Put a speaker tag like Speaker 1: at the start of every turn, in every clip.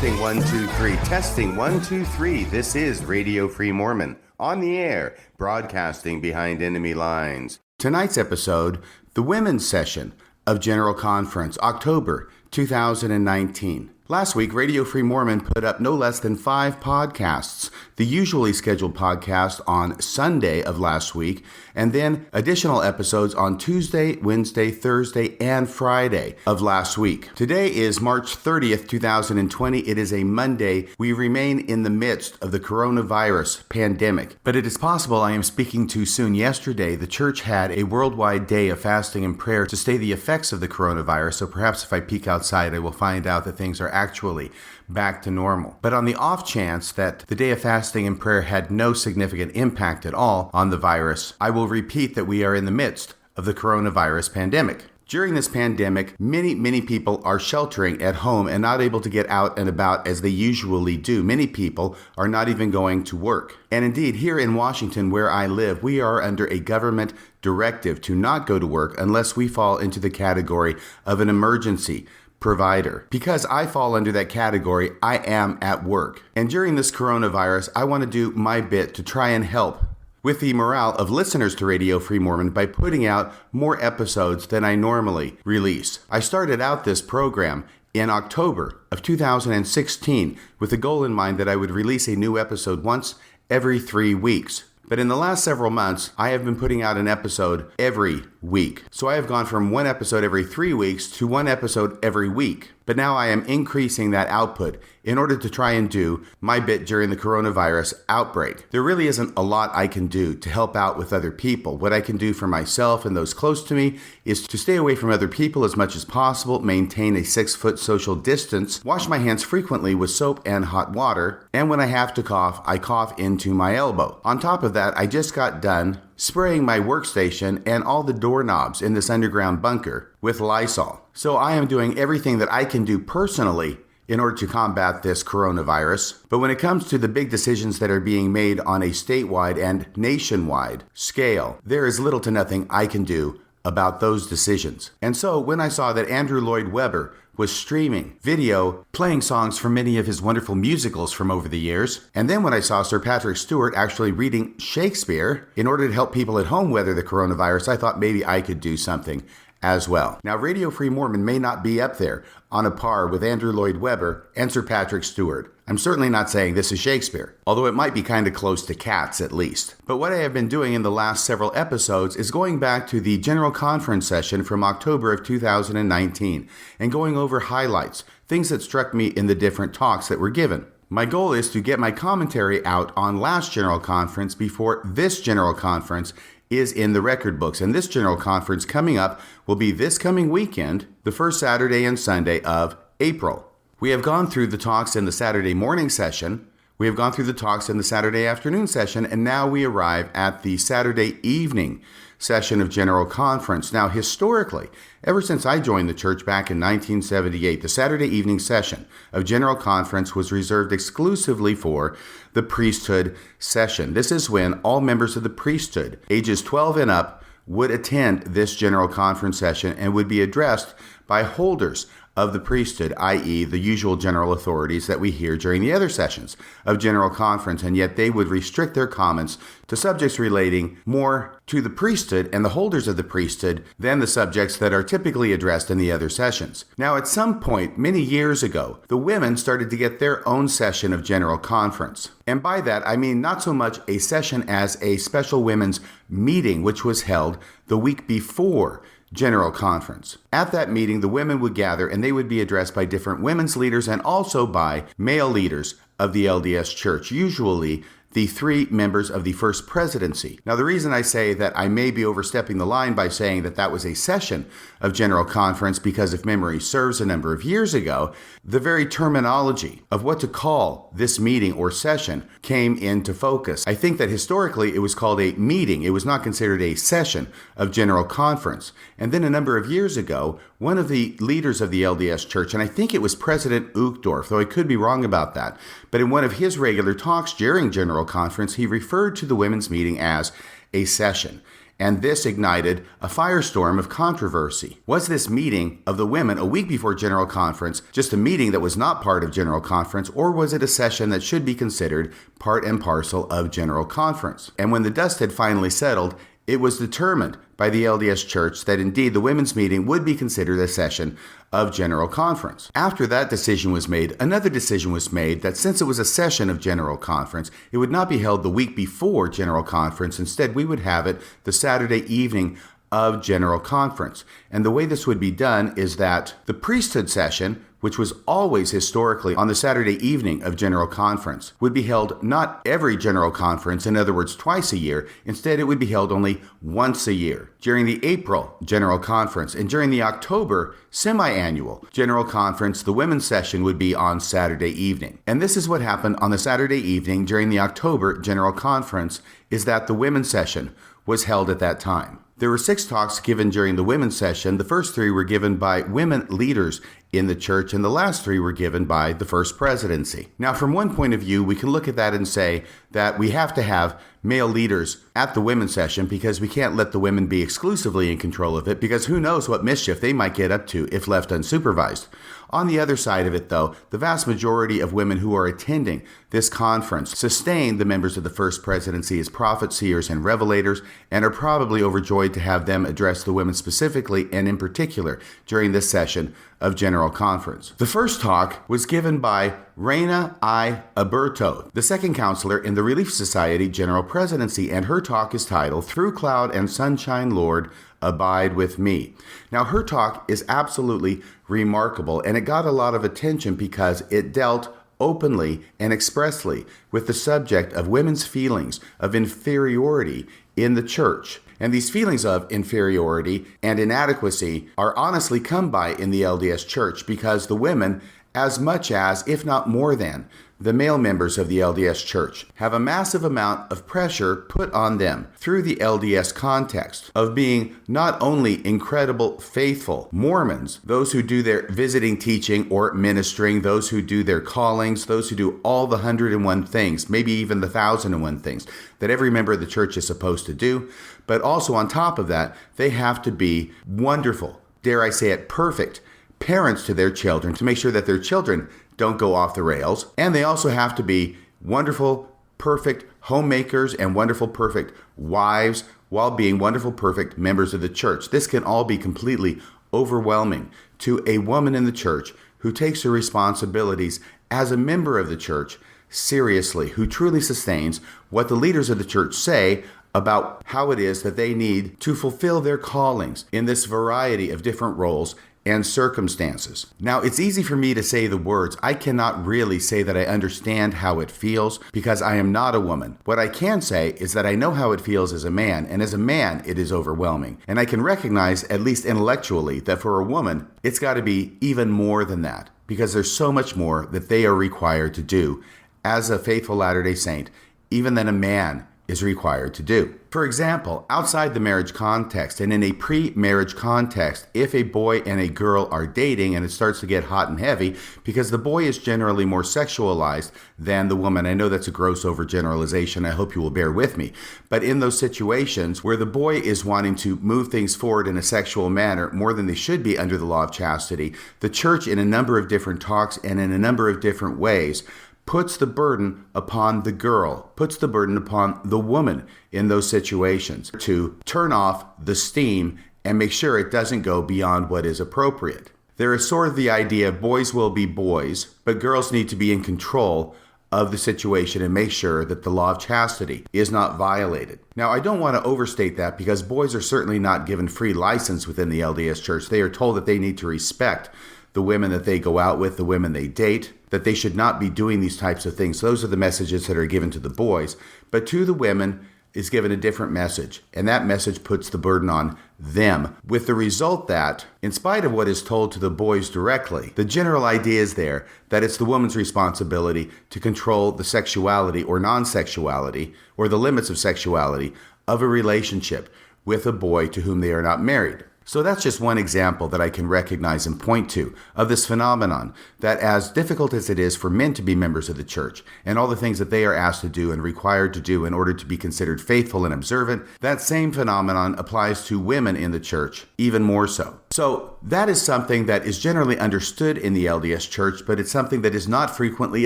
Speaker 1: Testing 1 2 3. Testing 1 2 3. This is Radio Free Mormon on the air, broadcasting behind enemy lines. Tonight's episode, the women's session of General Conference, October 2019. Last week, Radio Free Mormon put up no less than 5 podcasts. The usually scheduled podcast on Sunday of last week, and then additional episodes on Tuesday, Wednesday, Thursday, and Friday of last week. Today is March 30th, 2020. It is a Monday. We remain in the midst of the coronavirus pandemic, but it is possible I am speaking too soon. Yesterday, the church had a worldwide day of fasting and prayer to stay the effects of the coronavirus, so perhaps if I peek outside, I will find out that things are actually back to normal. But on the off chance that the day of fasting and prayer had no significant impact at all on the virus, I will repeat that we are in the midst of the coronavirus pandemic. During this pandemic, many people are sheltering at home and not able to get out and about as they usually do. Many people are not even going to work. And indeed, here in Washington, where I live, we are under a government directive to not go to work unless we fall into the category of an emergency provider. Because I fall under that category, I am at work. And during this coronavirus, I want to do my bit to try and help with the morale of listeners to Radio Free Mormon by putting out more episodes than I normally release. I started out this program in October of 2016 with the goal in mind that I would release a new episode once every 3 weeks. But in the last several months, I have been putting out an episode every week. So I have gone from one episode every 3 weeks to one episode every week. But now I am increasing that output in order to try and do my bit during the coronavirus outbreak. There really isn't a lot I can do to help out with other people. What I can do for myself and those close to me is to stay away from other people as much as possible, maintain a 6-foot social distance, wash my hands frequently with soap and hot water, and when I have to cough, I cough into my elbow. On top of that, I just got done spraying my workstation and all the doorknobs in this underground bunker with Lysol. So I am doing everything that I can do personally in order to combat this coronavirus. But when it comes to the big decisions that are being made on a statewide and nationwide scale, there is little to nothing I can do about those decisions. And so when I saw that Andrew Lloyd Webber was streaming video, playing songs from many of his wonderful musicals from over the years, and then when I saw Sir Patrick Stewart actually reading Shakespeare in order to help people at home weather the coronavirus, I thought maybe I could do something as well. Now, Radio Free Mormon may not be up there on a par with Andrew Lloyd Webber and Sir Patrick Stewart. I'm certainly not saying this is Shakespeare, although it might be kind of close to Cats at least. But what I have been doing in the last several episodes is going back to the General Conference session from October of 2019 and going over highlights, things that struck me in the different talks that were given. My goal is to get my commentary out on last General Conference before this General Conference is in the record books. And this General Conference coming up will be this coming weekend, the first Saturday and Sunday of April. We have gone through the talks in the Saturday morning session. We have gone through the talks in the Saturday afternoon session, and now we arrive at the Saturday evening session of General Conference. Now, historically, ever since I joined the church back in 1978, the Saturday evening session of General Conference was reserved exclusively for the priesthood session. This is when all members of the priesthood, ages 12 and up, would attend this General Conference session and would be addressed by holders of the priesthood, i.e. the usual general authorities that we hear during the other sessions of General Conference, and yet they would restrict their comments to subjects relating more to the priesthood and the holders of the priesthood than the subjects that are typically addressed in the other sessions. Now, at some point, many years ago, the women started to get their own session of General Conference. And by that, I mean not so much a session as a special women's meeting, which was held the week before General Conference. At that meeting, the women would gather and they would be addressed by different women's leaders and also by male leaders of the LDS Church, usually the 3 members of the First Presidency. Now, the reason I say that I may be overstepping the line by saying that that was a session of General Conference, because if memory serves, a number of years ago, the very terminology of what to call this meeting or session came into focus. I think that historically it was called a meeting. It was not considered a session of General Conference. And then a number of years ago, one of the leaders of the LDS Church, and I think it was President Uchtdorf, though I could be wrong about that, but in one of his regular talks during General Conference, he referred to the women's meeting as a session. and this ignited a firestorm of controversy. Was this meeting of the women a week before General Conference just a meeting that was not part of General Conference, or was it a session that should be considered part and parcel of General Conference? And when the dust had finally settled, it was determined by the LDS Church that indeed the women's meeting would be considered a session of General Conference. After that decision was made, another decision was made that since it was a session of General Conference, it would not be held the week before General Conference. Instead, we would have it the Saturday evening of General Conference. And the way this would be done is that the priesthood session, which was always historically on the Saturday evening of General Conference, would be held not every General Conference, in other words, twice a year. Instead, it would be held only once a year, during the April General Conference. And during the October semi-annual General Conference, the women's session would be on Saturday evening. And this is what happened on the Saturday evening during the October General Conference, is that the women's session was held at that time. There were 6 talks given during the women's session. The first 3 were given by women leaders in the church, and the last 3 were given by the First Presidency. Now, from one point of view, we can look at that and say that we have to have male leaders at the women's session because we can't let the women be exclusively in control of it, because who knows what mischief they might get up to if left unsupervised. On the other side of it, though, the vast majority of women who are attending this conference sustain the members of the First Presidency as prophets, seers, and revelators, and are probably overjoyed to have them address the women specifically and in particular during this session of General Conference. The first talk was given by Reina I. Aburto, the second counselor in the Relief Society General Presidency, and her talk is titled, "Through Cloud and Sunshine, Lord, Abide with Me." Now, her talk is absolutely remarkable, and it got a lot of attention because it dealt openly and expressly with the subject of women's feelings of inferiority in the church. And these feelings of inferiority and inadequacy are honestly come by in the LDS Church because the women, as much as, if not more than, the male members of the LDS Church, have a massive amount of pressure put on them through the LDS context of being not only incredible, faithful Mormons, those who do their visiting teaching or ministering, those who do their callings, those who do all the 101 things, maybe even the 1,001 things that every member of the church is supposed to do. But also on top of that, they have to be wonderful, dare I say it, perfect parents to their children to make sure that their children don't go off the rails. And they also have to be wonderful, perfect homemakers and wonderful, perfect wives while being wonderful, perfect members of the church. This can all be completely overwhelming to a woman in the church who takes her responsibilities as a member of the church seriously, who truly sustains what the leaders of the church say about how it is that they need to fulfill their callings in this variety of different roles and circumstances. Now, it's easy for me to say the words. I cannot really say that I understand how it feels because I am not a woman. What I can say is that I know how it feels as a man, and as a man, it is overwhelming. And I can recognize, at least intellectually, that for a woman, it's got to be even more than that because there's so much more that they are required to do as a faithful Latter-day Saint, even than a man is required to do. For example, outside the marriage context and in a pre-marriage context, if a boy and a girl are dating and it starts to get hot and heavy because the boy is generally more sexualized than the woman. I know that's a gross overgeneralization. I hope you will bear with me. But in those situations where the boy is wanting to move things forward in a sexual manner more than they should be under the law of chastity, the church in a number of different talks and in a number of different ways puts the burden upon the girl, puts the burden upon the woman in those situations to turn off the steam and make sure it doesn't go beyond what is appropriate. There is sort of the idea of boys will be boys, but girls need to be in control of the situation and make sure that the law of chastity is not violated. Now, I don't want to overstate that because boys are certainly not given free license within the LDS Church. They are told that they need to respect the women that they go out with, the women they date, that they should not be doing these types of things. Those are the messages that are given to the boys. But to the women is given a different message, and that message puts the burden on them, with the result that, in spite of what is told to the boys directly, the general idea is there that it's the woman's responsibility to control the sexuality or non-sexuality, or the limits of sexuality, of a relationship with a boy to whom they are not married. So that's just one example that I can recognize and point to of this phenomenon, that as difficult as it is for men to be members of the church and all the things that they are asked to do and required to do in order to be considered faithful and observant, that same phenomenon applies to women in the church, even more so. So that is something that is generally understood in the LDS church, but it's something that is not frequently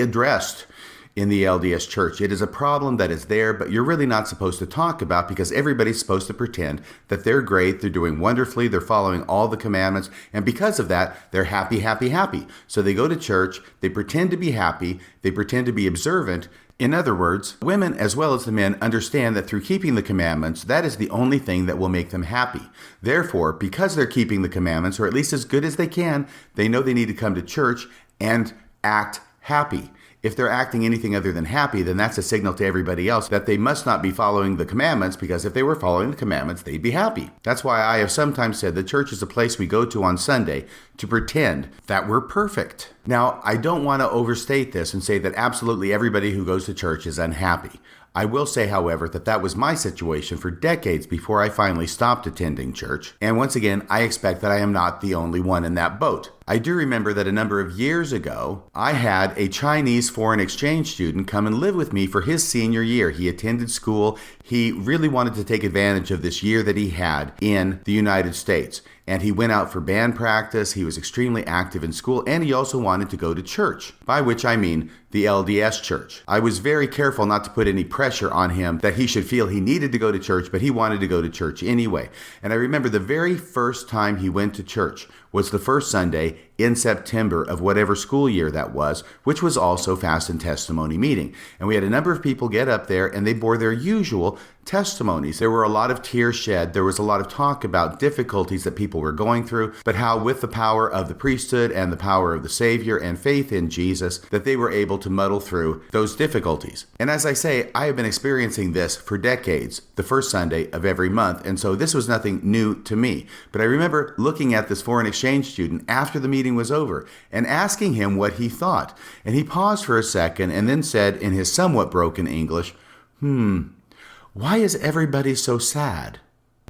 Speaker 1: addressed in the LDS church. It is a problem that is there, but you're really not supposed to talk about because everybody's supposed to pretend that they're great, they're doing wonderfully, they're following all the commandments, and because of that, they're happy, happy, happy. So they go to church, they pretend to be happy, they pretend to be observant. In other words, women as well as the men understand that through keeping the commandments, that is the only thing that will make them happy. Therefore, because they're keeping the commandments, or at least as good as they can, they know they need to come to church and act happy. If they're acting anything other than happy, then that's a signal to everybody else that they must not be following the commandments, because if they were following the commandments, they'd be happy. That's why I have sometimes said the church is a place we go to on Sunday to pretend that we're perfect. Now, I don't want to overstate this and say that absolutely everybody who goes to church is unhappy. I will say, however, that that was my situation for decades before I finally stopped attending church. And once again, I expect that I am not the only one in that boat. I do remember that a number of years ago, I had a Chinese foreign exchange student come and live with me for his senior year. He attended school. He really wanted to take advantage of this year that he had in the United States. And he went out for band practice. He was extremely active in school, and he also wanted to go to church, by which I mean the LDS church. I was very careful not to put any pressure on him that he should feel he needed to go to church, but he wanted to go to church anyway. And I remember the very first time he went to church was the first Sunday in September of whatever school year that was, which was also Fast and Testimony meeting. And we had a number of people get up there, and they bore their usual testimonies. There were a lot of tears shed. There was a lot of talk about difficulties that people were going through, but how with the power of the priesthood and the power of the Savior and faith in Jesus, that they were able to muddle through those difficulties. And as I say, I have been experiencing this for decades, the first Sunday of every month, and so this was nothing new to me. But I remember looking at this foreign exchange student after the meeting was over and asking him what he thought. And he paused for a second and then said in his somewhat broken English, why is everybody so sad?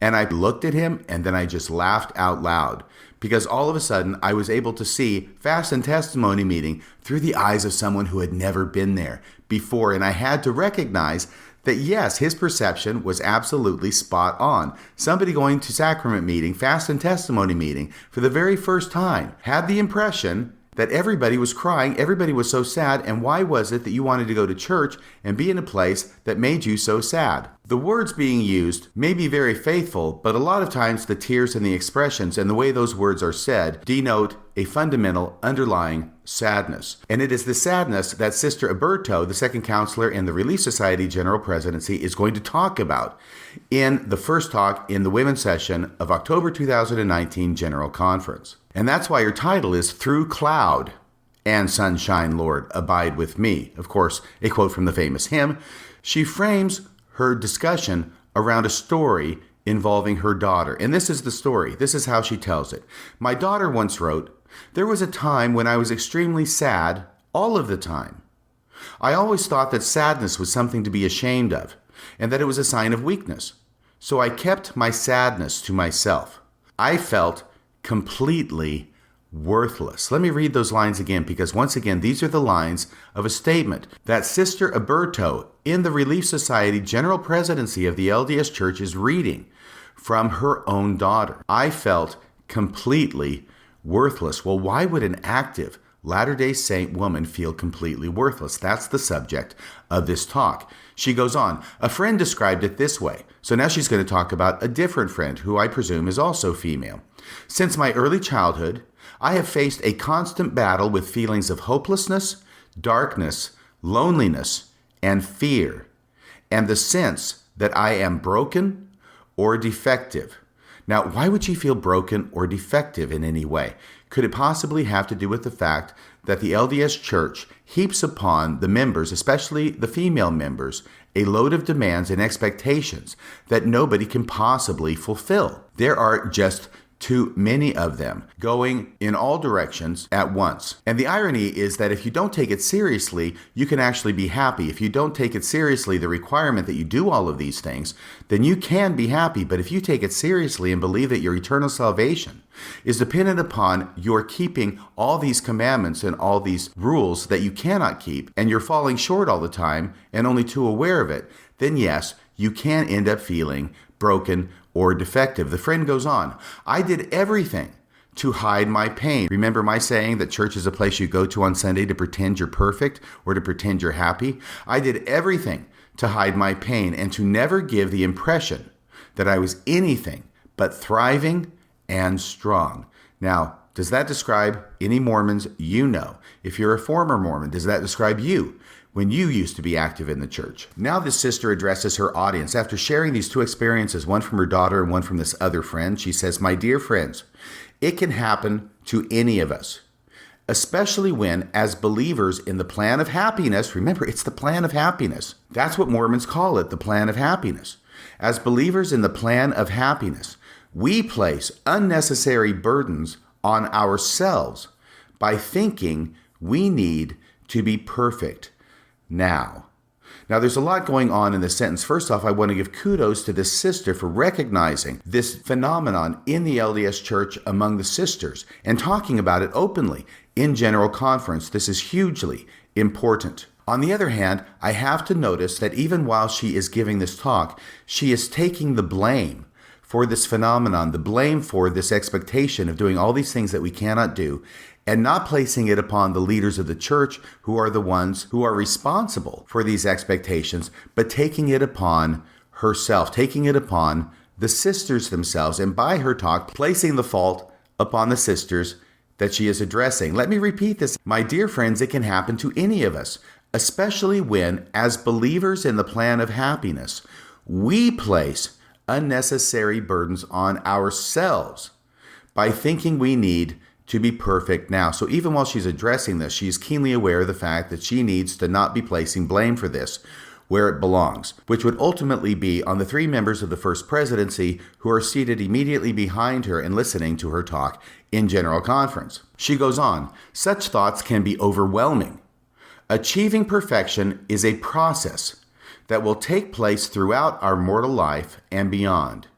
Speaker 1: And I looked at him and then I just laughed out loud, because all of a sudden I was able to see Fast and Testimony meeting through the eyes of someone who had never been there before. And I had to recognize that yes, his perception was absolutely spot on. Somebody going to sacrament meeting, Fast and Testimony meeting for the very first time had the impression that everybody was crying, everybody was so sad, and why was it that you wanted to go to church and be in a place that made you so sad? The words being used may be very faithful, but a lot of times the tears and the expressions and the way those words are said denote a fundamental underlying sadness. And it is the sadness that Sister Alberto, the second counselor in the Relief Society General Presidency, is going to talk about in the first talk in the women's session of October 2019 General Conference. And that's why her title is Through Cloud and Sunshine, Lord, Abide With Me. Of course, a quote from the famous hymn. She frames her discussion around a story involving her daughter. And this is the story. This is how she tells it. My daughter once wrote, "There was a time when I was extremely sad all of the time. I always thought that sadness was something to be ashamed of and that it was a sign of weakness. So I kept my sadness to myself. I felt completely worthless." Let me read those lines again, because once again, these are the lines of a statement that Sister Alberto in the Relief Society General Presidency of the LDS Church is reading from her own daughter. I felt completely worthless. Well, why would an active Latter-day Saint woman feel completely worthless? That's the subject of this talk. She goes on, a friend described it this way. So now she's going to talk about a different friend who I presume is also female. Since my early childhood, I have faced a constant battle with feelings of hopelessness, darkness, loneliness, and fear, and the sense that I am broken or defective. Now, why would she feel broken or defective in any way? Could it possibly have to do with the fact that the LDS Church heaps upon the members, especially the female members, a load of demands and expectations that nobody can possibly fulfill? There are just too many of them, going in all directions at once. And the irony is that if you don't take it seriously, you can actually be happy. If you don't take it seriously, the requirement that you do all of these things, then you can be happy. But if you take it seriously and believe that your eternal salvation is dependent upon your keeping all these commandments and all these rules that you cannot keep, and you're falling short all the time and only too aware of it, then yes, you can end up feeling broken or defective. The friend goes on, I did everything to hide my pain. Remember my saying that church is a place you go to on Sunday to pretend you're perfect or to pretend you're happy? I did everything to hide my pain and to never give the impression that I was anything but thriving and strong. Now, does that describe any Mormons you know? If you're a former Mormon, does that describe you when you used to be active in the church? Now this sister addresses her audience. After sharing these two experiences, one from her daughter and one from this other friend, she says, my dear friends, it can happen to any of us, especially when, as believers in the plan of happiness, remember, it's the plan of happiness. That's what Mormons call it, the plan of happiness. As believers in the plan of happiness, we place unnecessary burdens on ourselves by thinking we need to be perfect now. Now, there's a lot going on in this sentence. First off, I want to give kudos to this sister for recognizing this phenomenon in the LDS Church among the sisters and talking about it openly in General Conference. This is hugely important. On the other hand, I have to notice that even while she is giving this talk, she is taking the blame for this phenomenon, the blame for this expectation of doing all these things that we cannot do, and not placing it upon the leaders of the church who are the ones who are responsible for these expectations, but taking it upon herself, taking it upon the sisters themselves, and by her talk, placing the fault upon the sisters that she is addressing. Let me repeat this. My dear friends, it can happen to any of us, especially when, as believers in the plan of happiness, we place unnecessary burdens on ourselves by thinking we need to be perfect now. So even while she's addressing this, she's keenly aware of the fact that she needs to not be placing blame for this where it belongs, which would ultimately be on the three members of the First Presidency who are seated immediately behind her and listening to her talk in General Conference. She goes on, such thoughts can be overwhelming. Achieving perfection is a process that will take place throughout our mortal life and beyond,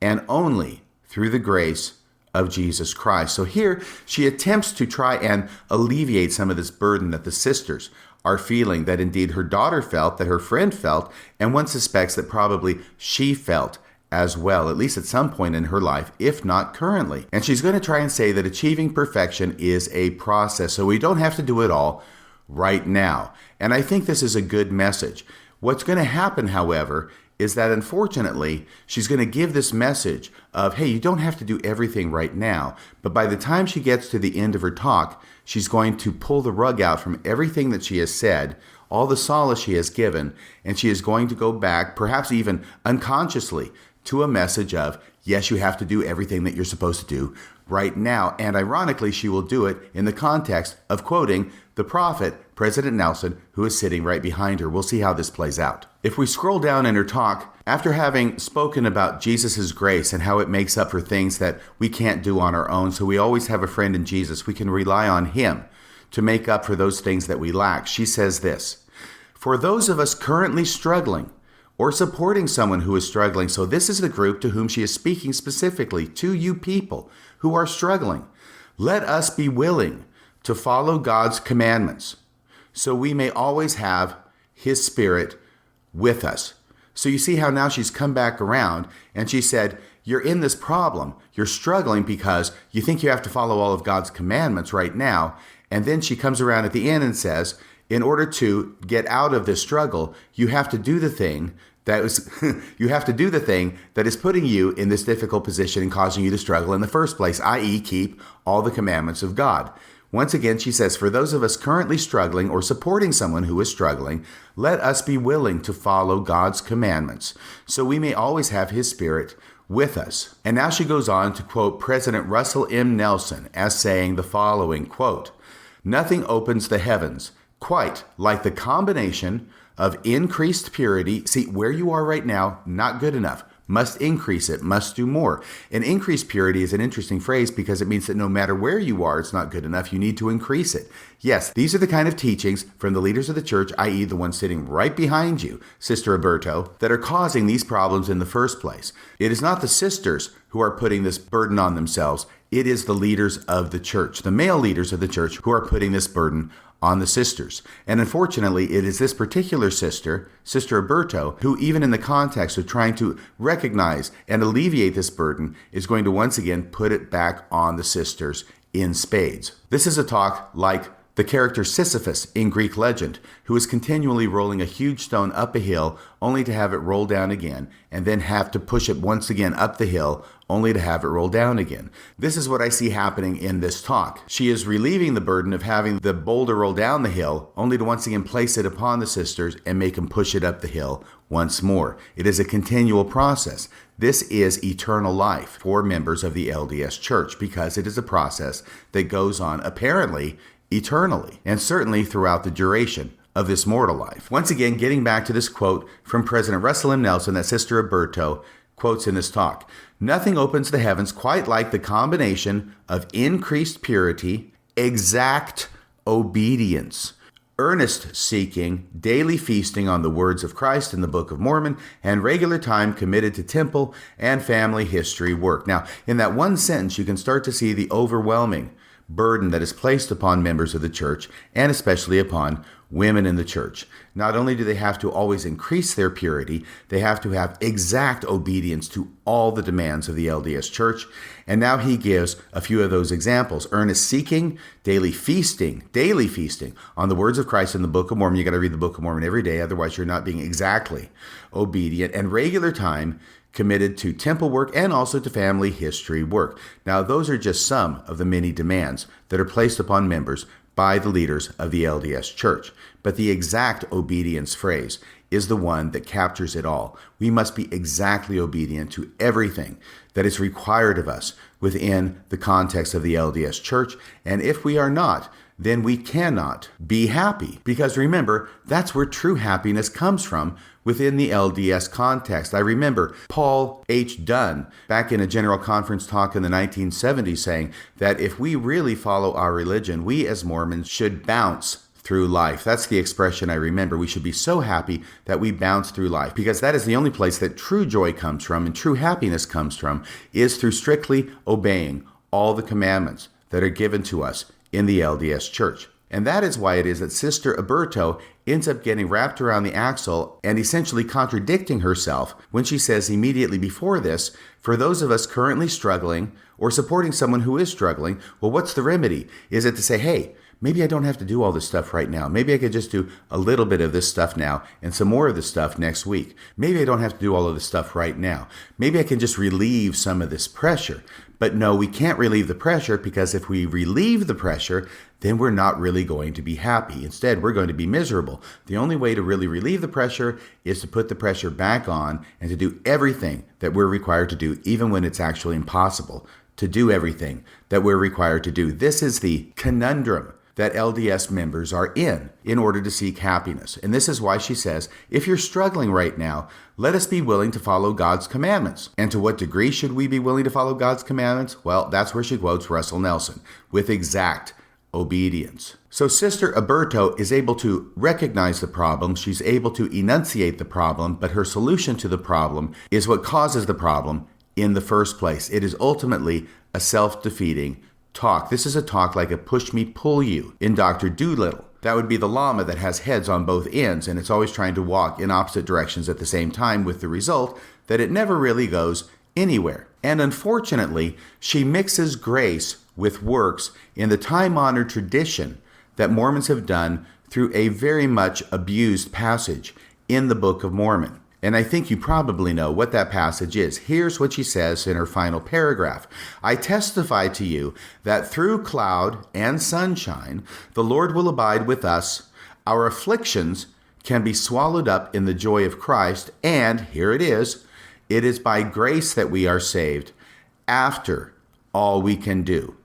Speaker 1: and only through the grace of Jesus Christ. So here she attempts to try and alleviate some of this burden that the sisters are feeling, that indeed her daughter felt, that her friend felt, and one suspects that probably she felt as well, at least at some point in her life, if not currently. And she's going to try and say that achieving perfection is a process, so we don't have to do it all right now. And I think this is a good message. What's going to happen, however, is that unfortunately, she's going to give this message of, hey, you don't have to do everything right now. But by the time she gets to the end of her talk, she's going to pull the rug out from everything that she has said, all the solace she has given, and she is going to go back, perhaps even unconsciously, to a message of, yes, you have to do everything that you're supposed to do right now. And ironically, she will do it in the context of quoting the prophet, President Nelson, who is sitting right behind her. We'll see how this plays out. If we scroll down in her talk, after having spoken about Jesus' grace and how it makes up for things that we can't do on our own, so we always have a friend in Jesus, we can rely on him to make up for those things that we lack, she says this, for those of us currently struggling or supporting someone who is struggling, so this is the group to whom she is speaking specifically, to you people who are struggling, let us be willing to follow God's commandments so we may always have his Spirit with us. So you see how now she's come back around and she said, you're in this problem. You're struggling because you think you have to follow all of God's commandments right now. And then she comes around at the end and says, in order to get out of this struggle, you have to do the thing that is you have to do the thing that is putting you in this difficult position and causing you to struggle in the first place, i.e., keep all the commandments of God. Once again, she says, for those of us currently struggling or supporting someone who is struggling, let us be willing to follow God's commandments so we may always have his Spirit with us. And now she goes on to quote President Russell M. Nelson as saying the following, quote, nothing opens the heavens quite like the combination of increased purity. See, where you are right now, not good enough, must increase it, must do more. And increased purity is an interesting phrase because it means that no matter where you are, it's not good enough. You need to increase it. Yes, these are the kind of teachings from the leaders of the church, i.e. the one sitting right behind you, Sister Roberto, that are causing these problems in the first place. It is not the sisters who are putting this burden on themselves. It is the leaders of the church, the male leaders of the church, who are putting this burden on the sisters. And unfortunately, it is this particular sister, Sister Roberto, who even in the context of trying to recognize and alleviate this burden is going to once again put it back on the sisters in spades. This is a talk like the character Sisyphus in Greek legend, who is continually rolling a huge stone up a hill only to have it roll down again, and then have to push it once again up the hill only to have it roll down again. This is what I see happening in this talk. She is relieving the burden of having the boulder roll down the hill only to once again place it upon the sisters and make them push it up the hill once more. It is a continual process. This is eternal life for members of the LDS Church because it is a process that goes on apparently eternally, and certainly throughout the duration of this mortal life. Once again, getting back to this quote from President Russell M. Nelson that Sister Roberto quotes in this talk, "Nothing opens the heavens quite like the combination of increased purity, exact obedience, earnest seeking, daily feasting on the words of Christ in the Book of Mormon, and regular time committed to temple and family history work." Now, in that one sentence, you can start to see the overwhelming burden that is placed upon members of the church, and especially upon women in the church. Not only do they have to always increase their purity, they have to have exact obedience to all the demands of the LDS Church. And now he gives a few of those examples. Earnest seeking, daily feasting on the words of Christ in the Book of Mormon. You got to read the Book of Mormon every day, otherwise you're not being exactly obedient. And regular time committed to temple work and also to family history work. Now, those are just some of the many demands that are placed upon members by the leaders of the LDS Church. But the exact obedience phrase is the one that captures it all. We must be exactly obedient to everything that is required of us within the context of the LDS Church. And if we are not, then we cannot be happy. Because remember, that's where true happiness comes from within the LDS context. I remember Paul H. Dunn back in a General Conference talk in the 1970s saying that if we really follow our religion, we as Mormons should bounce through life. That's the expression I remember. We should be so happy that we bounce through life, because that is the only place that true joy comes from and true happiness comes from, is through strictly obeying all the commandments that are given to us in the LDS Church. And that is why it is that Sister Roberto ends up getting wrapped around the axle and essentially contradicting herself when she says immediately before this, for those of us currently struggling or supporting someone who is struggling, well, what's the remedy? Is it to say, hey, maybe I don't have to do all this stuff right now. Maybe I could just do a little bit of this stuff now and some more of this stuff next week. Maybe I don't have to do all of this stuff right now. Maybe I can just relieve some of this pressure. But no, we can't relieve the pressure, because if we relieve the pressure, then we're not really going to be happy. Instead, we're going to be miserable. The only way to really relieve the pressure is to put the pressure back on and to do everything that we're required to do, even when it's actually impossible to do everything that we're required to do. This is the conundrum that LDS members are in order to seek happiness. And this is why she says, if you're struggling right now, let us be willing to follow God's commandments. And to what degree should we be willing to follow God's commandments? Well, that's where she quotes Russell Nelson, with exact obedience. So Sister Roberto is able to recognize the problem. She's able to enunciate the problem, but her solution to the problem is what causes the problem in the first place. It is ultimately a self-defeating talk. This is a talk like a push me, pull you in Dr. Dolittle. That would be the llama that has heads on both ends, and it's always trying to walk in opposite directions at the same time, with the result that it never really goes anywhere. And unfortunately, she mixes grace with works in the time-honored tradition that Mormons have done through a very much abused passage in the Book of Mormon. And I think you probably know what that passage is. Here's what she says in her final paragraph. I testify to you that through cloud and sunshine, the Lord will abide with us. Our afflictions can be swallowed up in the joy of Christ. And here it is by grace that we are saved, after all we can do.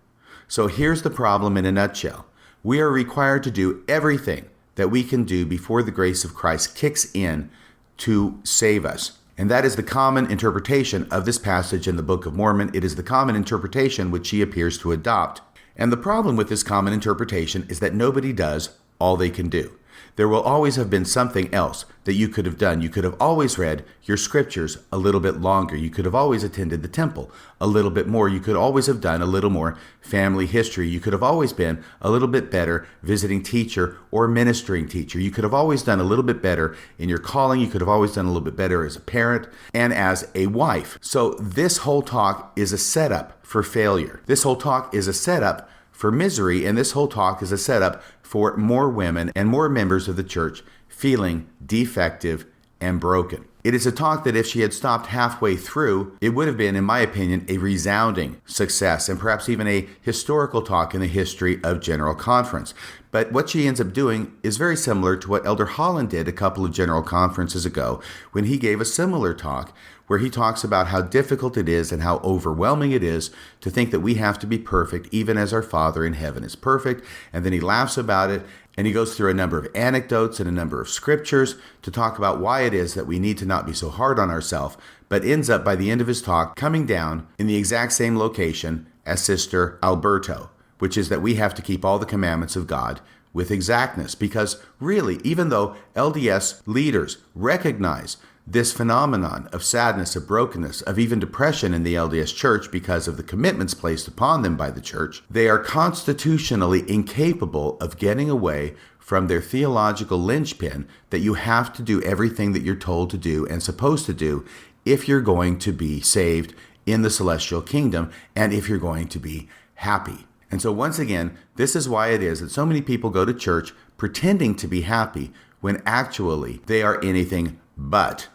Speaker 1: So here's the problem in a nutshell. We are required to do everything that we can do before the grace of Christ kicks in to save us. And that is the common interpretation of this passage in the Book of Mormon. It is the common interpretation which she appears to adopt. And the problem with this common interpretation is that nobody does all they can do. There will always have been something else that you could have done. You could have always read your scriptures a little bit longer. You could have always attended the temple a little bit more. You could always have done a little more family history. You could have always been a little bit better visiting teacher or ministering teacher. You could have always done a little bit better in your calling. You could have always done a little bit better as a parent and as a wife. So this whole talk is a setup for failure. This whole talk is a setup for misery, and this whole talk is a setup for more women and more members of the church feeling defective and broken. It is a talk that if she had stopped halfway through, it would have been, in my opinion, a resounding success and perhaps even a historical talk in the history of General Conference. But what she ends up doing is very similar to what Elder Holland did a couple of General Conferences ago when he gave a similar talk where he talks about how difficult it is and how overwhelming it is to think that we have to be perfect even as our Father in heaven is perfect. And then he laughs about it and he goes through a number of anecdotes and a number of scriptures to talk about why it is that we need to not be so hard on ourselves, but ends up by the end of his talk coming down in the exact same location as Sister Alberto, which is that we have to keep all the commandments of God with exactness. Because really, even though LDS leaders recognize this phenomenon of sadness, of brokenness, of even depression in the LDS Church because of the commitments placed upon them by the Church, they are constitutionally incapable of getting away from their theological linchpin that you have to do everything that you're told to do and supposed to do if you're going to be saved in the celestial kingdom and if you're going to be happy. And so once again, this is why it is that so many people go to church pretending to be happy when actually they are anything but.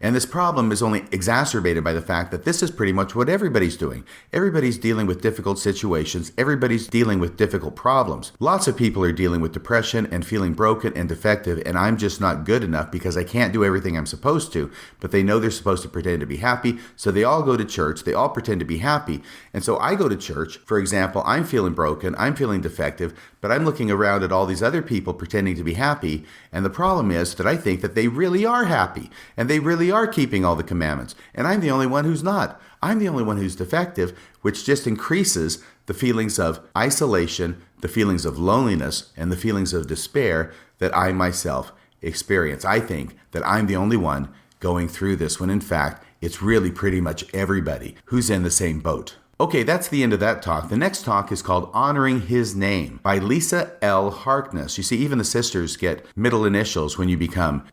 Speaker 1: And this problem is only exacerbated by the fact that this is pretty much what everybody's doing. Everybody's dealing with difficult situations. Everybody's dealing with difficult problems. Lots of people are dealing with depression and feeling broken and defective, and I'm just not good enough because I can't do everything I'm supposed to. But they know they're supposed to pretend to be happy, so they all go to church. They all pretend to be happy. And so I go to church. For example, I'm feeling broken. I'm feeling defective, but I'm looking around at all these other people pretending to be happy. And the problem is that I think that they really are happy, and they really are keeping all the commandments. And I'm the only one who's not. I'm the only one who's defective, which just increases the feelings of isolation, the feelings of loneliness, and the feelings of despair that I myself experience. I think that I'm the only one going through this when in fact, it's really pretty much everybody who's in the same boat. Okay, that's the end of that talk. The next talk is called Honoring His Name by Lisa L. Harkness. You see, even the sisters get middle initials when you become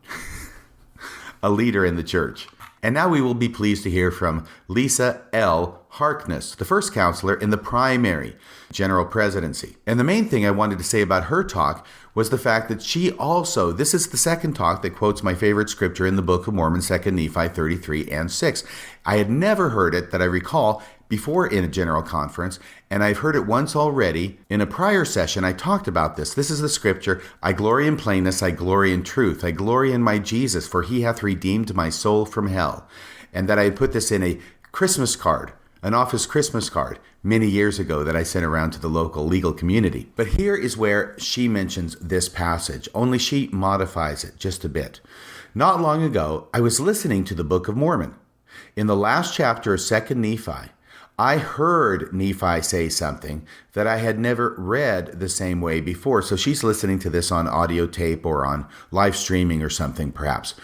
Speaker 1: a leader in the church. And now we will be pleased to hear from Lisa L. Harkness, the first counselor in the primary general presidency. And the main thing I wanted to say about her talk was the fact that she also, this is the second talk that quotes my favorite scripture in the Book of Mormon, 2 Nephi 33 and 6. I had never heard it that I recall before in a general conference, and I've heard it once already. In a prior session, I talked about this. This is the scripture, I glory in plainness, I glory in truth, I glory in my Jesus, for he hath redeemed my soul from hell. And that I had put this in a Christmas card, an office Christmas card, many years ago that I sent around to the local legal community. But here is where she mentions this passage, only she modifies it just a bit. Not long ago, I was listening to the Book of Mormon. In the last chapter of 2 Nephi, I heard Nephi say something that I had never read the same way before. So she's listening to this on audio tape or on live streaming or something perhaps.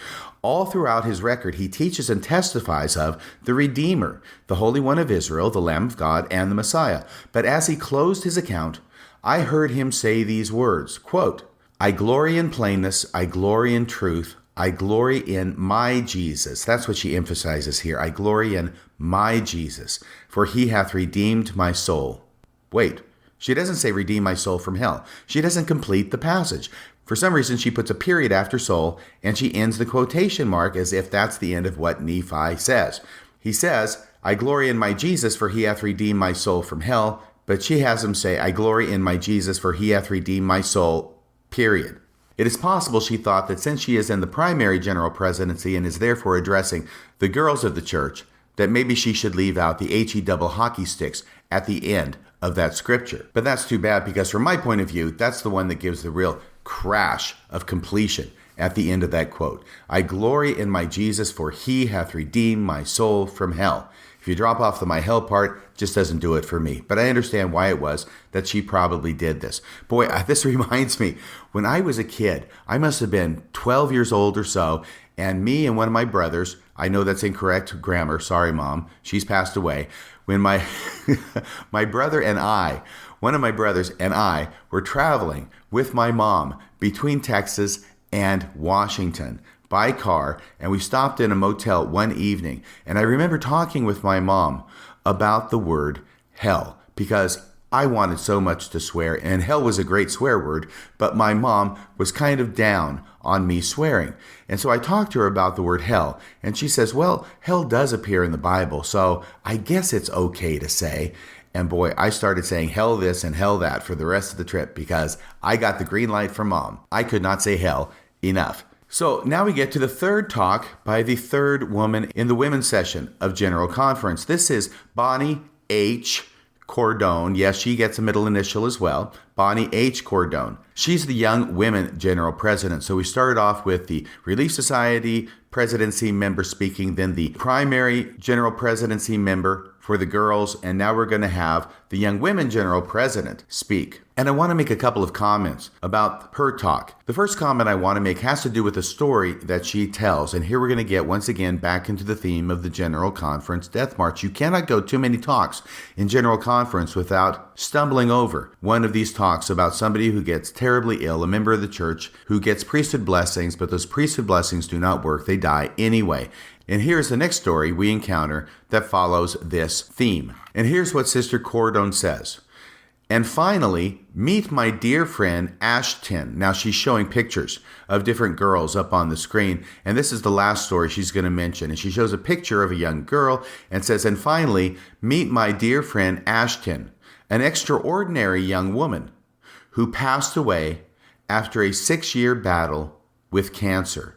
Speaker 1: All throughout his record, he teaches and testifies of the Redeemer, the Holy One of Israel, the Lamb of God, and the Messiah. But as he closed his account, I heard him say these words, quote, I glory in plainness, I glory in truth, I glory in my Jesus. That's what she emphasizes here. I glory in my Jesus, for he hath redeemed my soul. Wait, she doesn't say redeem my soul from hell. She doesn't complete the passage. For some reason, she puts a period after soul, and she ends the quotation mark as if that's the end of what Nephi says. He says, I glory in my Jesus, for he hath redeemed my soul from hell. But she has him say, I glory in my Jesus, for he hath redeemed my soul, period. It is possible she thought that since she is in the primary general presidency and is therefore addressing the girls of the church, that maybe she should leave out the HE double hockey sticks at the end of that scripture. But that's too bad because from my point of view, that's the one that gives the real crash of completion at the end of that quote. I glory in my Jesus, for he hath redeemed my soul from hell. If you drop off the my hell part, just doesn't do it for me. But I understand why it was that she probably did this. Boy, this reminds me, when I was a kid, I must have been 12 years old or so, and me and one of my brothers, I know that's incorrect grammar, sorry Mom, she's passed away, when my my brother and I, one of my brothers and I were traveling with my mom between Texas and Washington by car, and we stopped in a motel one evening, and I remember talking with my mom about the word hell, because I wanted so much to swear, and hell was a great swear word, but my mom was kind of down on me swearing. And so I talked to her about the word hell, and she says, well, hell does appear in the Bible, so I guess it's okay to say. And boy, I started saying hell this and hell that for the rest of the trip because I got the green light from Mom. I could not say hell enough. So now we get to the third talk by the third woman in the women's session of General Conference. This is Bonnie H. Cordone. Yes, she gets a middle initial as well. Bonnie H. Cordone. She's the Young Women General President. So we started off with the Relief Society presidency member speaking, then the primary general presidency member for the girls, and now we're going to have the Young Women General President speak. And I want to make a couple of comments about her talk. The first comment I want to make has to do with a story that she tells, and here we're going to get once again back into the theme of the General Conference Death March. You cannot go too many talks in General Conference without stumbling over one of these talks about somebody who gets terribly ill, a member of the church who gets priesthood blessings, but those priesthood blessings do not work. They die anyway. And here's the next story we encounter that follows this theme. And here's what Sister Cordone says. And finally, meet my dear friend Ashton. Now she's showing pictures of different girls up on the screen. And this is the last story she's going to mention. And she shows a picture of a young girl and says, and finally, meet my dear friend Ashton, an extraordinary young woman who passed away after a 6-year battle with cancer.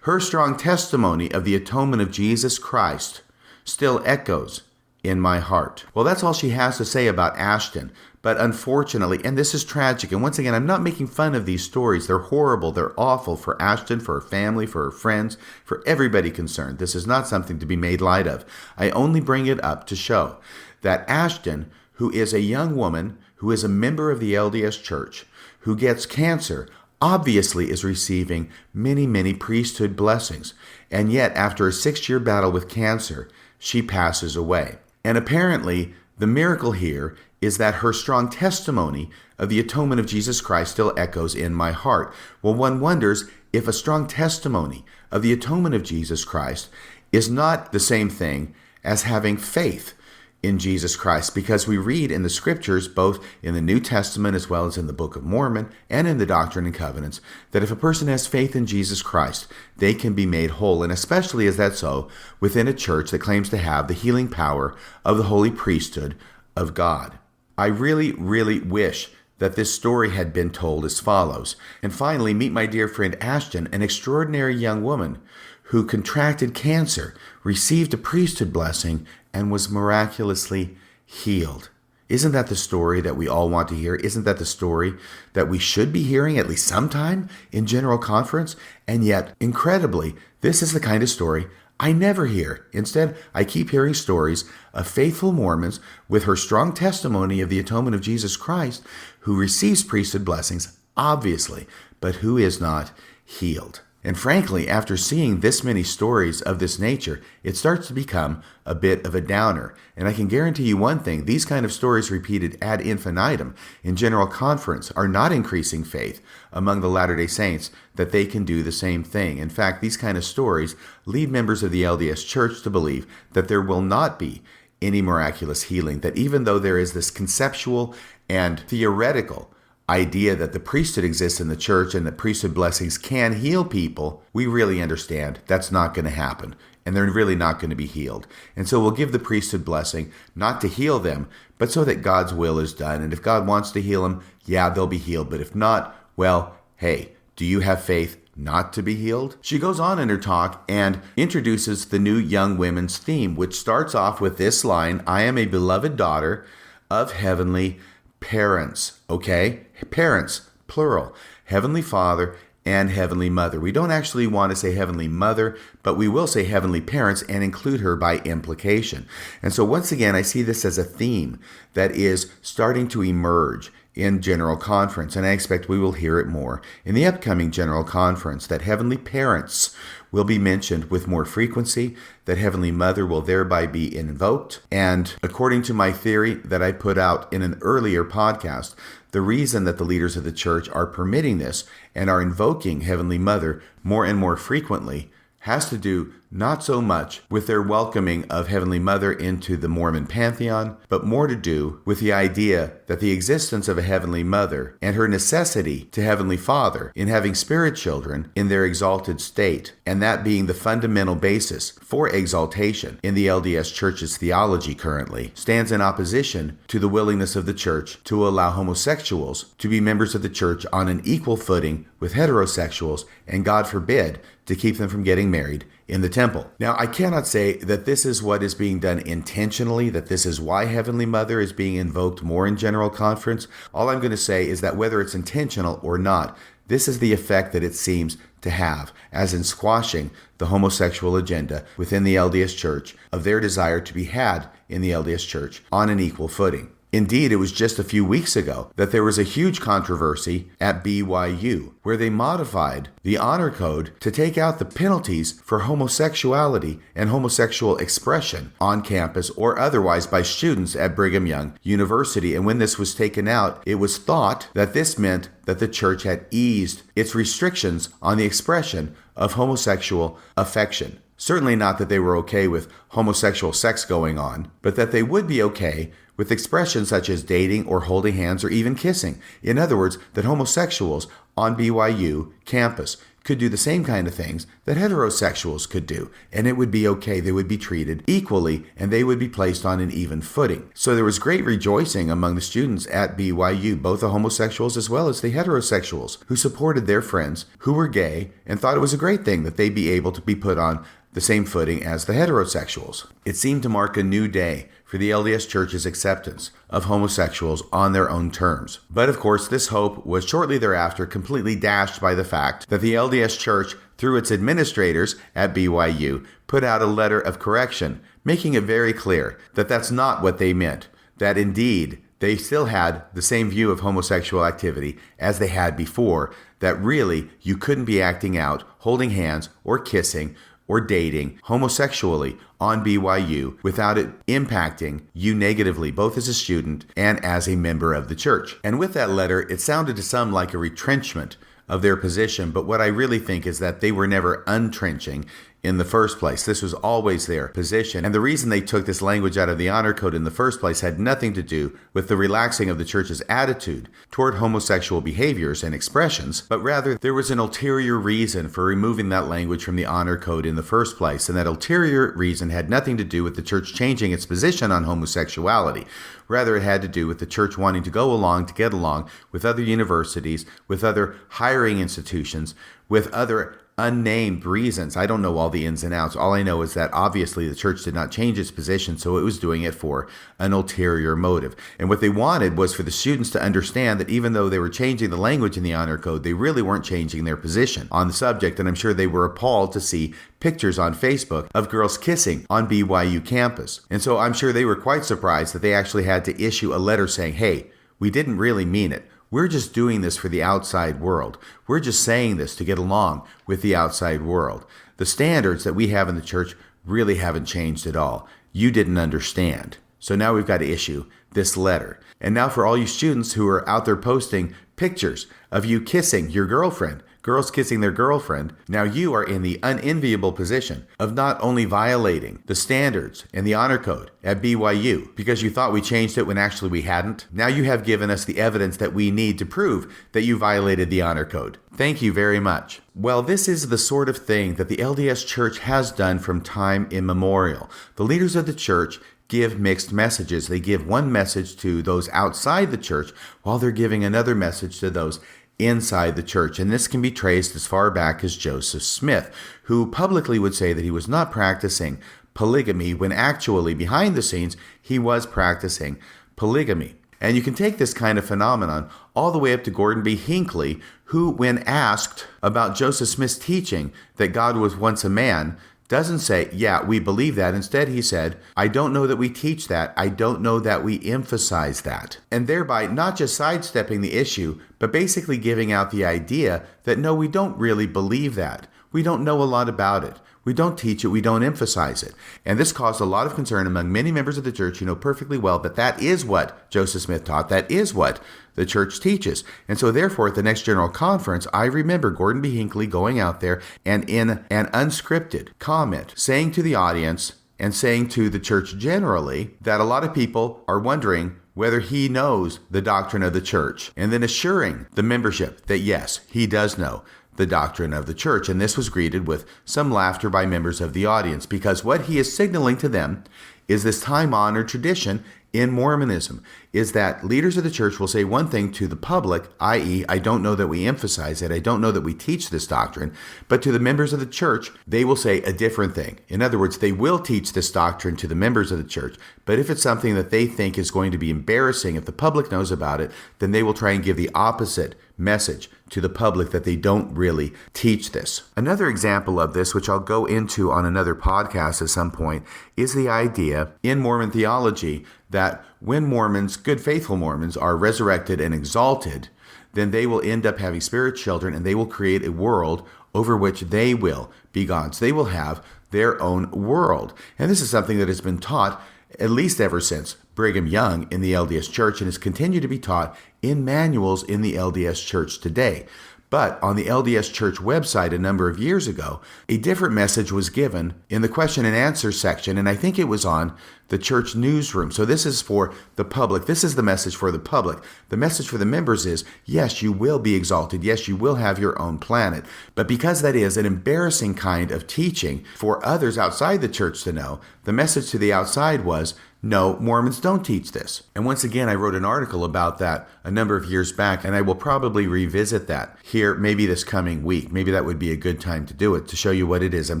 Speaker 1: Her strong testimony of the atonement of Jesus Christ still echoes in my heart. Well, that's all she has to say about Ashton. But unfortunately, and this is tragic, and once again, I'm not making fun of these stories. They're horrible. They're awful for Ashton, for her family, for her friends, for everybody concerned. This is not something to be made light of. I only bring it up to show that Ashton, who is a young woman, who is a member of the LDS Church, who gets cancer, obviously is receiving many, many priesthood blessings. And yet, after a 6-year battle with cancer, she passes away. And apparently, the miracle here is that her strong testimony of the atonement of Jesus Christ still echoes in my heart. Well, one wonders if a strong testimony of the atonement of Jesus Christ is not the same thing as having faith in Jesus Christ, because we read in the scriptures, both in the New Testament as well as in the Book of Mormon and in the Doctrine and Covenants, that if a person has faith in Jesus Christ, they can be made whole, and especially is that so within a church that claims to have the healing power of the holy priesthood of God. I really, really wish that this story had been told as follows. And finally, meet my dear friend Ashton, an extraordinary young woman who contracted cancer, received a priesthood blessing, and was miraculously healed. Isn't that the story that we all want to hear? Isn't that the story that we should be hearing at least sometime in General Conference? And yet, incredibly, this is the kind of story I never hear. Instead, I keep hearing stories of faithful Mormons with her strong testimony of the atonement of Jesus Christ, who receives priesthood blessings, obviously, but who is not healed. And frankly, after seeing this many stories of this nature, it starts to become a bit of a downer. And I can guarantee you one thing, these kind of stories repeated ad infinitum in General Conference are not increasing faith among the Latter-day Saints that they can do the same thing. In fact, these kind of stories lead members of the LDS Church to believe that there will not be any miraculous healing, that even though there is this conceptual and theoretical idea that the priesthood exists in the church and that priesthood blessings can heal people, we really understand that's not going to happen, and they're really not going to be healed. And so we'll give the priesthood blessing not to heal them, but so that God's will is done. And if God wants to heal them, yeah, they'll be healed. But if not, well, hey, do you have faith not to be healed? She goes on in her talk and introduces the new Young Women's theme, which starts off with this line, I am a beloved daughter of heavenly parents. Okay? Parents, plural. Heavenly Father and Heavenly Mother. We don't actually want to say Heavenly Mother, but we will say Heavenly Parents and include her by implication. And so once again, I see this as a theme that is starting to emerge in General Conference, and I expect we will hear it more in the upcoming General Conference, that Heavenly Parents will be mentioned with more frequency, that Heavenly Mother will thereby be invoked. And according to my theory that I put out in an earlier podcast, the reason that the leaders of the church are permitting this and are invoking Heavenly Mother more and more frequently has to do not so much with their welcoming of Heavenly Mother into the Mormon pantheon, but more to do with the idea that the existence of a Heavenly Mother and her necessity to Heavenly Father in having spirit children in their exalted state, and that being the fundamental basis for exaltation in the LDS Church's theology currently, stands in opposition to the willingness of the church to allow homosexuals to be members of the church on an equal footing with heterosexuals, and God forbid, to keep them from getting married in the temple. Now, I cannot say that this is what is being done intentionally, that this is why Heavenly Mother is being invoked more in General Conference. All I'm going to say is that whether it's intentional or not, this is the effect that it seems to have, as in squashing the homosexual agenda within the LDS Church of their desire to be had in the LDS Church on an equal footing. Indeed, it was just a few weeks ago that there was a huge controversy at BYU where they modified the honor code to take out the penalties for homosexuality and homosexual expression on campus or otherwise by students at Brigham Young University. And when this was taken out, it was thought that this meant that the church had eased its restrictions on the expression of homosexual affection. Certainly not that they were okay with homosexual sex going on, but that they would be okay with expressions such as dating or holding hands or even kissing. In other words, that homosexuals on BYU campus could do the same kind of things that heterosexuals could do, and it would be okay. They would be treated equally, and they would be placed on an even footing. So there was great rejoicing among the students at BYU, both the homosexuals as well as the heterosexuals, who supported their friends who were gay and thought it was a great thing that they be able to be put on the same footing as the heterosexuals. It seemed to mark a new day for the LDS Church's acceptance of homosexuals on their own terms. But of course, this hope was shortly thereafter completely dashed by the fact that the LDS Church, through its administrators at BYU, put out a letter of correction, making it very clear that that's not what they meant, that indeed they still had the same view of homosexual activity as they had before, that really you couldn't be acting out, holding hands, or kissing, or dating homosexually on BYU without it impacting you negatively, both as a student and as a member of the church. And with that letter, it sounded to some like a retrenchment of their position, but what I really think is that they were never untrenching in the first place. This was always their position. And the reason they took this language out of the honor code in the first place had nothing to do with the relaxing of the church's attitude toward homosexual behaviors and expressions, but rather there was an ulterior reason for removing that language from the honor code in the first place. And that ulterior reason had nothing to do with the church changing its position on homosexuality. Rather, it had to do with the church wanting to get along with other universities, with other hiring institutions, with other unnamed reasons. I don't know all the ins and outs. All I know is that obviously the church did not change its position, so it was doing it for an ulterior motive. And what they wanted was for the students to understand that even though they were changing the language in the honor code, they really weren't changing their position on the subject. And I'm sure they were appalled to see pictures on Facebook of girls kissing on BYU campus. And so I'm sure they were quite surprised that they actually had to issue a letter saying, hey, we didn't really mean it. We're just doing this for the outside world. We're just saying this to get along with the outside world. The standards that we have in the church really haven't changed at all. You didn't understand. So now we've got to issue this letter. And now for all you students who are out there posting pictures of you kissing your girlfriend, girls kissing their girlfriend, now you are in the unenviable position of not only violating the standards and the honor code at BYU because you thought we changed it when actually we hadn't. Now you have given us the evidence that we need to prove that you violated the honor code. Thank you very much. Well, this is the sort of thing that the LDS Church has done from time immemorial. The leaders of the church give mixed messages. They give one message to those outside the church while they're giving another message to those inside the church. And this can be traced as far back as Joseph Smith, who publicly would say that he was not practicing polygamy when actually behind the scenes he was practicing polygamy. And you can take this kind of phenomenon all the way up to Gordon B. Hinckley, who, when asked about Joseph Smith's teaching that God was once a man, doesn't say, yeah, we believe that. Instead, he said, I don't know that we teach that. I don't know that we emphasize that. And thereby not just sidestepping the issue, but basically giving out the idea that no, we don't really believe that. We don't know a lot about it. We don't teach it. We don't emphasize it. And this caused a lot of concern among many members of the church who know perfectly well that that is what Joseph Smith taught. That is what the church teaches. And so therefore, at the next General Conference, I remember Gordon B. Hinckley going out there and in an unscripted comment saying to the audience and saying to the church generally that a lot of people are wondering whether he knows the doctrine of the church, and then assuring the membership that yes, he does know the doctrine of the church. And this was greeted with some laughter by members of the audience, because what he is signaling to them is this time-honored tradition in Mormonism, is that leaders of the church will say one thing to the public, i.e., I don't know that we emphasize it, I don't know that we teach this doctrine, but to the members of the church, they will say a different thing. In other words, they will teach this doctrine to the members of the church, but if it's something that they think is going to be embarrassing if the public knows about it, then they will try and give the opposite message to the public that they don't really teach this. Another example of this, which I'll go into on another podcast at some point, is the idea in Mormon theology that when Mormons, good faithful Mormons, are resurrected and exalted, then they will end up having spirit children and they will create a world over which they will be gods. They will have their own world. And this is something that has been taught at least ever since Brigham Young in the LDS Church, and has continued to be taught in manuals in the LDS Church today. But on the LDS Church website a number of years ago, a different message was given in the question and answer section, and I think it was on the church newsroom. So this is for the public. This is the message for the public. The message for the members is, yes, you will be exalted. Yes, you will have your own planet. But because that is an embarrassing kind of teaching for others outside the church to know, the message to the outside was, no, Mormons don't teach this. And once again, I wrote an article about that a number of years back, and I will probably revisit that here maybe this coming week. Maybe that would be a good time to do it, to show you what it is I'm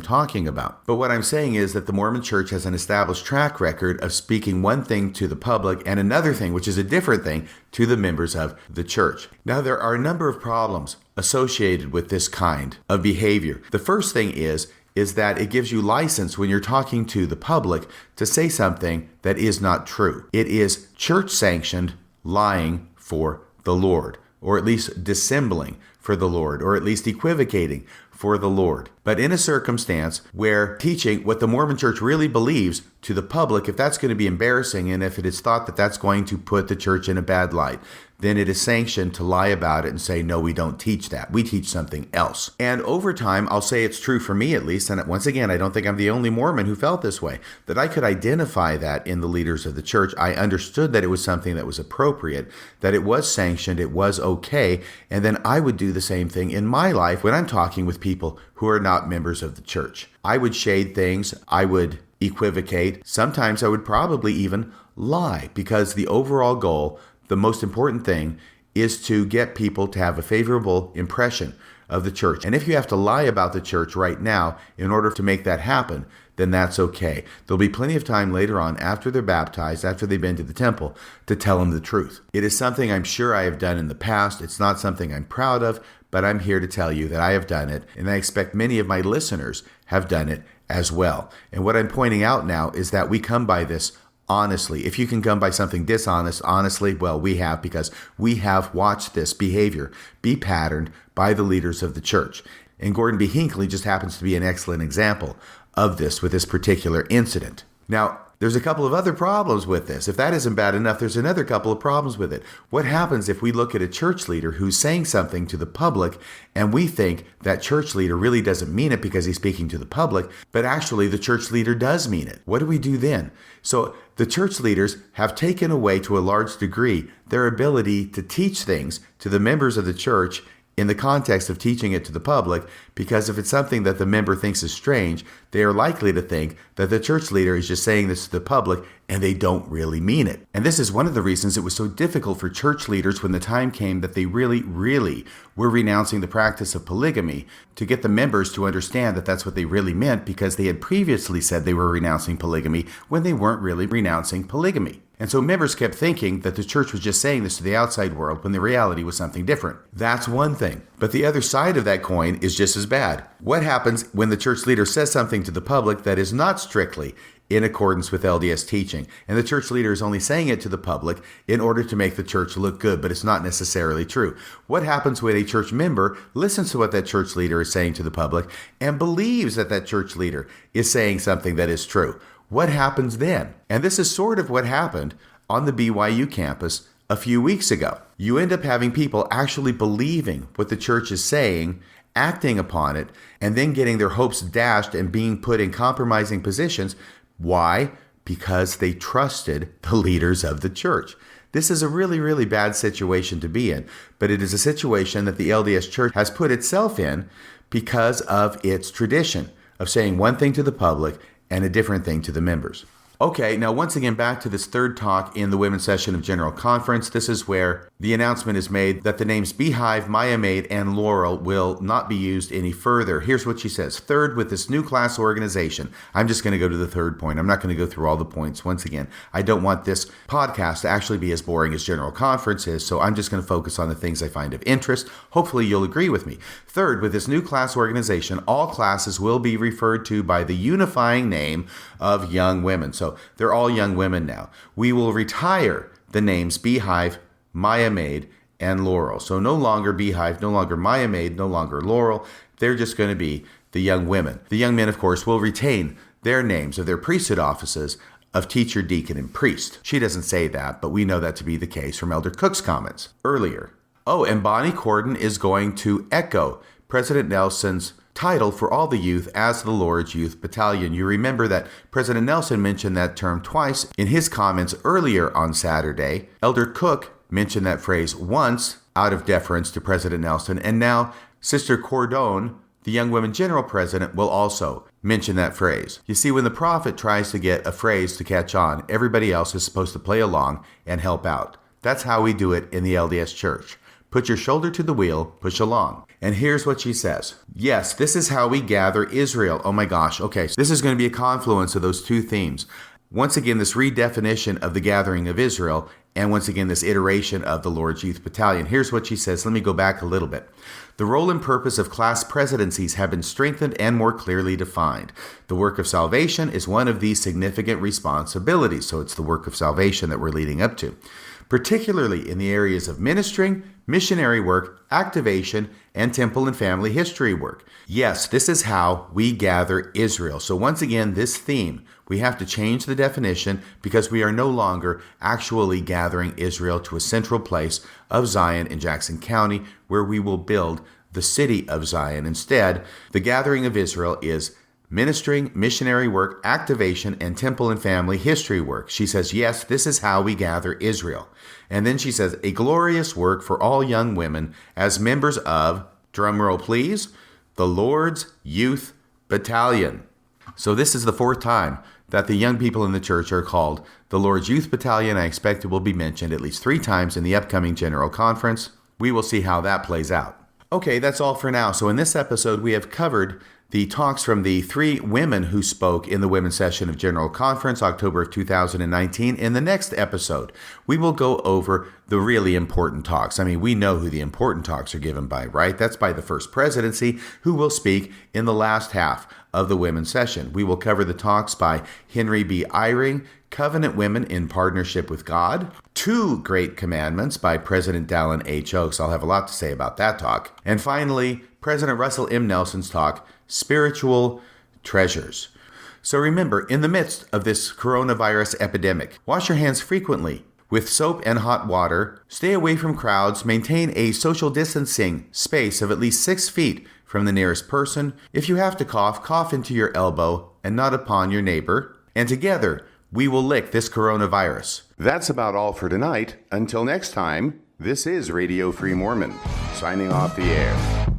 Speaker 1: talking about. But what I'm saying is that the Mormon Church has an established track record of speaking one thing to the public and another thing, which is a different thing, to the members of the church. Now, there are a number of problems associated with this kind of behavior. The first thing is that it gives you license when you're talking to the public to say something that is not true. It is church-sanctioned lying for the Lord, or at least dissembling for the Lord, or at least equivocating for the Lord. But in a circumstance where teaching what the Mormon Church really believes to the public, if that's going to be embarrassing and if it is thought that that's going to put the church in a bad light, then it is sanctioned to lie about it and say, no, we don't teach that. We teach something else. And over time, I'll say it's true for me at least, and once again, I don't think I'm the only Mormon who felt this way, that I could identify that in the leaders of the church. I understood that it was something that was appropriate, that it was sanctioned, it was okay, and then I would do the same thing in my life when I'm talking with people who are not members of the church. I would shade things, I would equivocate, sometimes I would probably even lie, because the overall goal, the most important thing, is to get people to have a favorable impression of the church. And if you have to lie about the church right now in order to make that happen, then that's okay. There'll be plenty of time later on, after they're baptized, after they've been to the temple, to tell them the truth. It is something I'm sure I have done in the past. It's not something I'm proud of, but I'm here to tell you that I have done it, and I expect many of my listeners have done it as well. And what I'm pointing out now is that we come by this honestly. If you can come by something dishonest, honestly, well, we have, because we have watched this behavior be patterned by the leaders of the church. And Gordon B. Hinckley just happens to be an excellent example of this with this particular incident. Now, there's a couple of other problems with this. If that isn't bad enough, there's another couple of problems with it. What happens if we look at a church leader who's saying something to the public and we think that church leader really doesn't mean it because he's speaking to the public, but actually the church leader does mean it? What do we do then? So the church leaders have taken away to a large degree their ability to teach things to the members of the church in the context of teaching it to the public, Because if it's something that the member thinks is strange, they are likely to think that the church leader is just saying this to the public and they don't really mean it. And this is one of the reasons it was so difficult for church leaders when the time came that they really were renouncing the practice of polygamy to get the members to understand that that's what they really meant, because they had previously said they were renouncing polygamy when they weren't really renouncing polygamy. And so members kept thinking that the church was just saying this to the outside world when the reality was something different. That's one thing. But the other side of that coin is just as bad. What happens when the church leader says something to the public that is not strictly in accordance with LDS teaching, and the church leader is only saying it to the public in order to make the church look good, but it's not necessarily true? What happens when a church member listens to what that church leader is saying to the public and believes that that church leader is saying something that is true? What happens then? And this is sort of what happened on the BYU campus a few weeks ago. You end up having people actually believing what the church is saying, acting upon it, and then getting their hopes dashed and being put in compromising positions. Why? Because they trusted the leaders of the church. This is a really bad situation to be in, but it is a situation that the LDS Church has put itself in because of its tradition of saying one thing to the public and a different thing to the members. Okay, now once again, back to this third talk in the women's session of General Conference. This is where the announcement is made that the names Beehive, Maya Maid, and Laurel will not be used any further. Here's what she says. Third, with this new class organization, I'm just going to go to the third point. I'm not going to go through all the points. Once again, I don't want this podcast to actually be as boring as General Conference is, so I'm just going to focus on the things I find of interest. Hopefully you'll agree with me. Third, with this new class organization, all classes will be referred to by the unifying name of young women. So they're all young women now. We will retire the names Beehive, Maya Maid, and Laurel. So no longer Beehive, no longer Maya Maid, no longer Laurel. They're just going to be the young women. The young men, of course, will retain their names of their priesthood offices of teacher, deacon, and priest. She doesn't say that, but we know that to be the case from Elder Cook's comments earlier. Oh, and Bonnie Cordon is going to echo President Nelson's title for all the youth as the Lord's Youth Battalion. You remember that President Nelson mentioned that term twice in his comments earlier on Saturday. Elder Cook mentioned that phrase once out of deference to President Nelson, and now Sister Cordon, the Young Women General President, will also mention that phrase. You see, when the prophet tries to get a phrase to catch on, everybody else is supposed to play along and help out. That's how we do it in the LDS Church. Put your shoulder to the wheel, push along. And here's what she says. Yes, this is how we gather Israel. Oh my gosh. Okay, so this is going to be a confluence of those two themes. Once again, this redefinition of the gathering of Israel, and once again, this iteration of the Lord's Youth Battalion. Here's what she says. Let me go back a little bit. The role and purpose of class presidencies have been strengthened and more clearly defined. The work of salvation is one of these significant responsibilities. So it's the work of salvation that we're leading up to, particularly in the areas of ministering, missionary work, activation, and temple and family history work. Yes, this is how we gather Israel. So once again, this theme, we have to change the definition because we are no longer actually gathering Israel to a central place of Zion in Jackson County where we will build the city of Zion. Instead, the gathering of Israel is ministering, missionary work, activation, and temple and family history work. She says, yes, this is how we gather Israel. And then she says, a glorious work for all young women as members of, drumroll please, the Lord's Youth Battalion. So this is the fourth time that the young people in the church are called the Lord's Youth Battalion. I expect it will be mentioned at least 3 times in the upcoming General Conference. We will see how that plays out. Okay, that's all for now. So in this episode, we have covered the talks from the 3 women who spoke in the women's session of General Conference, October of 2019. In the next episode, we will go over the really important talks. I mean, we know who the important talks are given by, right? That's by the First Presidency, who will speak in the last half of the women's session. We will cover the talks by Henry B. Eyring, Covenant Women in Partnership with God, 2 Great Commandments by President Dallin H. Oaks. I'll have a lot to say about that talk. And finally, President Russell M. Nelson's talk, Spiritual Treasures. So remember, in the midst of this coronavirus epidemic, wash your hands frequently with soap and hot water, stay away from crowds, maintain a social distancing space of at least 6 feet from the nearest person. If you have to cough, cough into your elbow and not upon your neighbor. And together, we will lick this coronavirus.
Speaker 2: That's about all for tonight. Until next time, this is Radio Free Mormon, signing off the air.